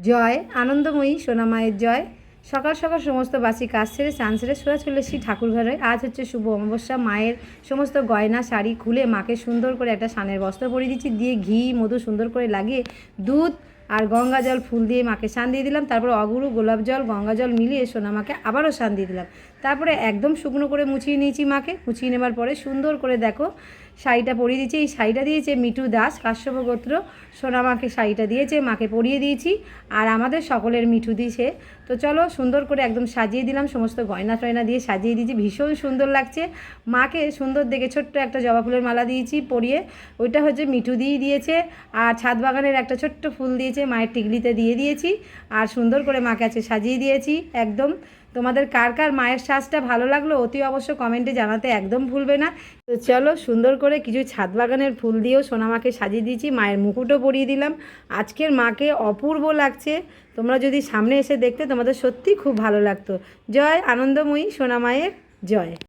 জয় আনন্দময়ী সোনামায়ের জয়। সকাল সকাল সমস্ত বাসি কাজ সেরে স্নান সেরে সোজা চলে এসেছি ঠাকুর ঘরে। আজ হচ্ছে শুভ অমাবস্যা। মায়ের সমস্ত গয়না শাড়ি খুলে মাকে সুন্দর করে একটা সানের বস্ত্র পরিয়ে দিচ্ছি, দিয়ে ঘি মধু সুন্দর করে লাগিয়ে দুধ আর গঙ্গা জল ফুল দিয়ে মাকে স্নান দিয়ে দিলাম। তারপরে অগুরু গোলাপ জল গঙ্গা জল মিলিয়ে সোনা মাকে আবারও স্নান দিয়ে দিলাম। তারপরে একদম শুকনো করে মুছিয়ে নিয়েছি মাকে। মুছিয়ে নেবার পরে সুন্দর করে দেখো শাড়িটা পরিয়ে দিয়েছি। এই শাড়িটা দিয়েছে মিঠু দাস, কাশ্যপ গোত্র। সোনা মাকে শাড়িটা দিয়েছে, মাকে পরিয়ে দিয়েছি। আর আমাদের সকলের মিঠু দিয়েছে। তো চলো সুন্দর করে একদম সাজিয়ে দিলাম, সমস্ত গয়না টয়না দিয়ে সাজিয়ে দিয়েছি, ভীষণ সুন্দর লাগছে। মাকে সুন্দর দেখে ছোট্ট একটা জবা ফুলের মালা দিয়েছি পরিয়ে, ওইটা হচ্ছে মিঠু দিয়েছে। আর ছাদ বাগানের একটা ছোট্ট ফুল দিয়েছে, মায়ের টিকলিতে দিয়ে দিয়েছি। আর সুন্দর করে মাকে আছে সাজিয়ে দিয়েছি একদম। তোমাদের কার কার মায়ের সাজটা ভালো লাগলো অতি অবশ্য কমেন্টে জানাতে একদম ভুলবে না। তো চলো সুন্দর করে কিছু ছাদ বাগানের ফুল দিয়েও সোনামাকে সাজিয়ে দিয়েছি, মায়ের মুকুটও পরিয়ে দিলাম। আজকের মাকে অপূর্ব লাগছে। তোমরা যদি সামনে এসে দেখতে তোমাদের সত্যি খুব ভালো লাগতো। জয় আনন্দময়ী সোনামায়ের জয়।